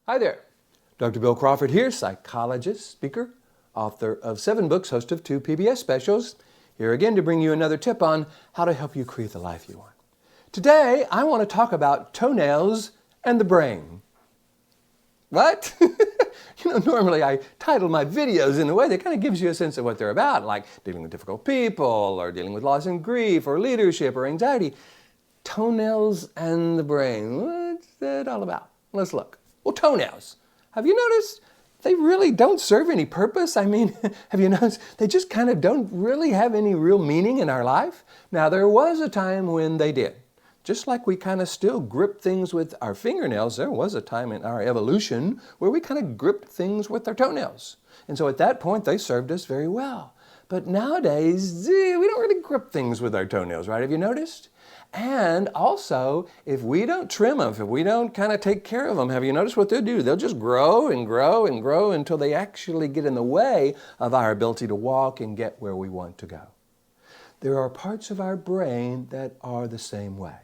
Hi there. Dr. Bill Crawford here, psychologist, speaker, author of 7 books, host of 2 PBS specials. Here again to bring you another tip on how to help you create the life you want. Today, I want to talk about toenails and the brain. What? Normally I title my videos in a way that kind of gives you a sense of what they're about, like dealing with difficult people, or dealing with loss and grief, or leadership, or anxiety. Toenails and the brain. What's that all about? Let's look. Well, toenails. Have you noticed they really don't serve any purpose? I mean, have you noticed they just kind of don't really have any real meaning in our life? Now, there was a time when they did. Just like we kind of still grip things with our fingernails, there was a time in our evolution where we kind of gripped things with our toenails. And so at that point, they served us very well. But nowadays, we don't really grip things with our toenails, right? Have you noticed? And also, if we don't trim them, if we don't kind of take care of them, have you noticed what they'll do? They'll just grow and grow and grow until they actually get in the way of our ability to walk and get where we want to go. There are parts of our brain that are the same way.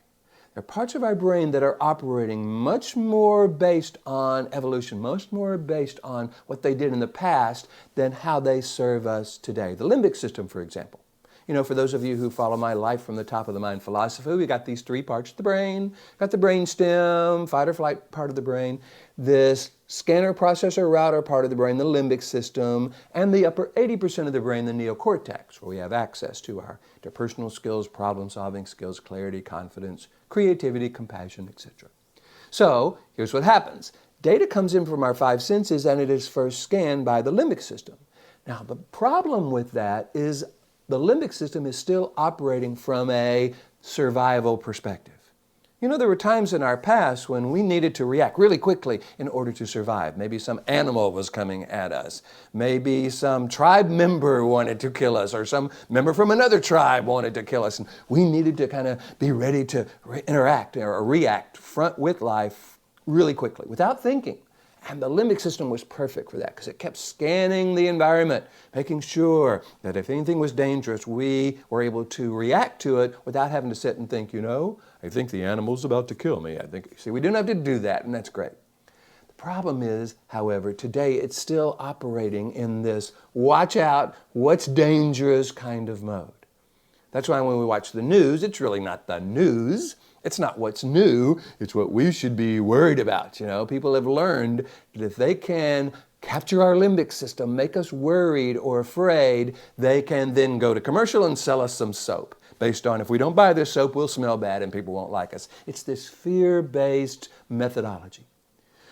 There are parts of our brain that are operating much more based on evolution, much more based on what they did in the past than how they serve us today. The limbic system, for example. For those of you who follow my life from the top of the mind philosophy, we got these 3 parts of the brain. Got the brain stem, fight or flight part of the brain, this scanner, processor, router part of the brain, the limbic system, and the upper 80% of the brain, the neocortex, where we have access to our interpersonal skills, problem-solving skills, clarity, confidence, creativity, compassion, etc. So, here's what happens. Data comes in from our 5 senses and it is first scanned by the limbic system. Now, the problem with that is the limbic system is still operating from a survival perspective. There were times in our past when we needed to react really quickly in order to survive. Maybe some animal was coming at us. Maybe some tribe member wanted to kill us, or some member from another tribe wanted to kill us. And we needed to kind of be ready to interact or react front with life really quickly without thinking. And the limbic system was perfect for that because it kept scanning the environment, making sure that if anything was dangerous, we were able to react to it without having to sit and think, I think the animal's about to kill me. See, we didn't have to do that, and that's great. The problem is, however, today it's still operating in this watch out, what's dangerous kind of mode. That's why when we watch the news, it's really not the news. It's not what's new, it's what we should be worried about. People have learned that if they can capture our limbic system, make us worried or afraid, they can then go to commercial and sell us some soap. Based on if we don't buy this soap, we'll smell bad and people won't like us. It's this fear-based methodology.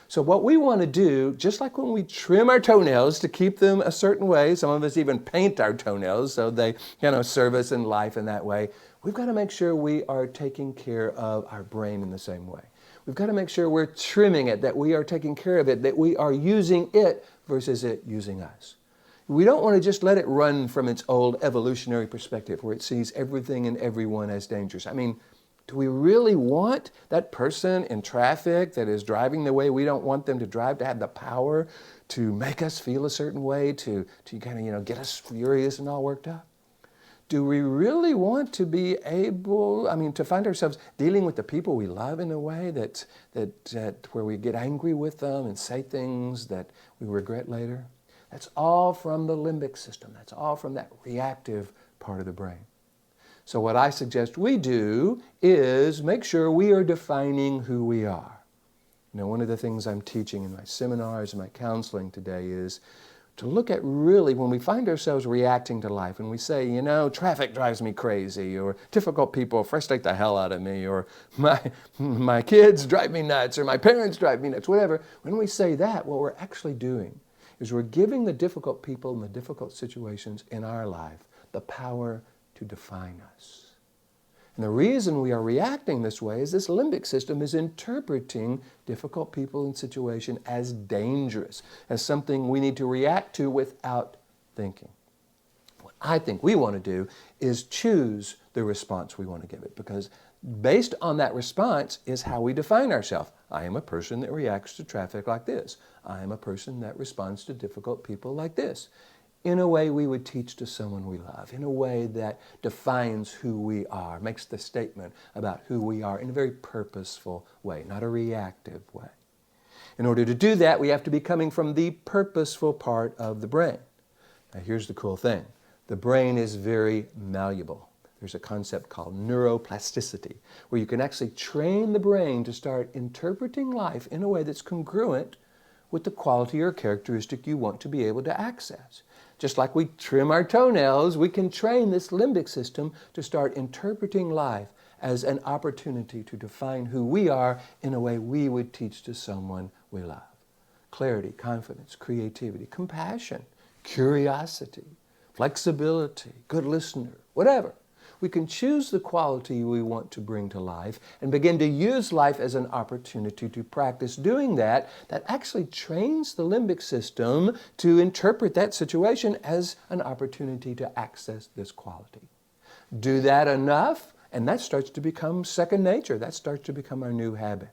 So what we want to do, just like when we trim our toenails to keep them a certain way, some of us even paint our toenails so they serve us in life in that way, we've got to make sure we are taking care of our brain in the same way. We've got to make sure we're trimming it, that we are taking care of it, that we are using it versus it using us. We don't want to just let it run from its old evolutionary perspective where it sees everything and everyone as dangerous. Do we really want that person in traffic that is driving the way we don't want them to drive to have the power to make us feel a certain way, to get us furious and all worked up? Do we really want to be able, to find ourselves dealing with the people we love in a way that where we get angry with them and say things that we regret later? That's all from the limbic system. That's all from that reactive part of the brain. So what I suggest we do is make sure we are defining who we are. One of the things I'm teaching in my seminars and my counseling today is to look at really when we find ourselves reacting to life and we say, traffic drives me crazy, or difficult people frustrate the hell out of me, or my kids drive me nuts, or my parents drive me nuts, whatever. When we say that, what we're actually doing is we're giving the difficult people and the difficult situations in our life the power to define us. And the reason we are reacting this way is this limbic system is interpreting difficult people and situation as dangerous, as something we need to react to without thinking. What I think we want to do is choose the response we want to give it, because based on that response is how we define ourselves. I am a person that reacts to traffic like this. I am a person that responds to difficult people like this. In a way we would teach to someone we love, in a way that defines who we are, makes the statement about who we are in a very purposeful way, not a reactive way. In order to do that, we have to be coming from the purposeful part of the brain. Now here's the cool thing. The brain is very malleable. There's a concept called neuroplasticity, where you can actually train the brain to start interpreting life in a way that's congruent with the quality or characteristic you want to be able to access. Just like we trim our toenails, we can train this limbic system to start interpreting life as an opportunity to define who we are in a way we would teach to someone we love. Clarity, confidence, creativity, compassion, curiosity, flexibility, good listener, whatever. We can choose the quality we want to bring to life and begin to use life as an opportunity to practice doing that. That actually trains the limbic system to interpret that situation as an opportunity to access this quality. Do that enough, and that starts to become second nature. That starts to become our new habit.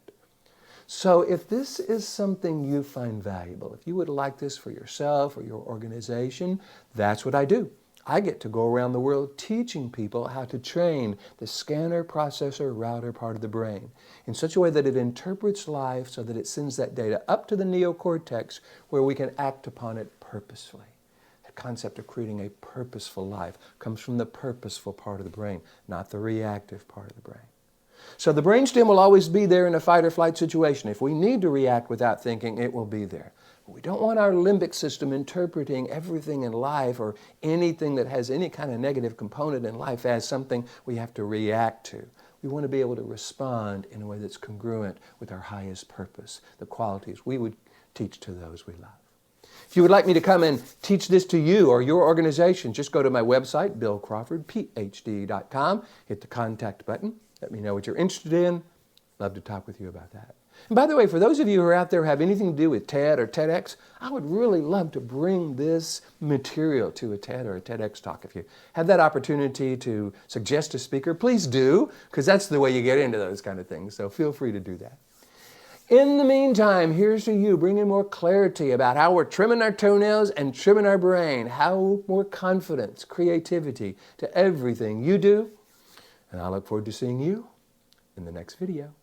So if this is something you find valuable, if you would like this for yourself or your organization, that's what I do. I get to go around the world teaching people how to train the scanner, processor, router part of the brain in such a way that it interprets life so that it sends that data up to the neocortex where we can act upon it purposefully. The concept of creating a purposeful life comes from the purposeful part of the brain, not the reactive part of the brain. So the brainstem will always be there in a fight or flight situation. If we need to react without thinking, it will be there. But we don't want our limbic system interpreting everything in life or anything that has any kind of negative component in life as something we have to react to. We want to be able to respond in a way that's congruent with our highest purpose, the qualities we would teach to those we love. If you would like me to come and teach this to you or your organization, just go to my website, billcrawfordphd.com, hit the contact button. Let me know what you're interested in. Love to talk with you about that. And by the way, for those of you who are out there who have anything to do with TED or TEDx, I would really love to bring this material to a TED or a TEDx talk. If you have that opportunity to suggest a speaker, please do, because that's the way you get into those kind of things. So feel free to do that. In the meantime, here's to you bringing more clarity about how we're trimming our toenails and trimming our brain, how more confidence, creativity to everything you do. And I look forward to seeing you in the next video.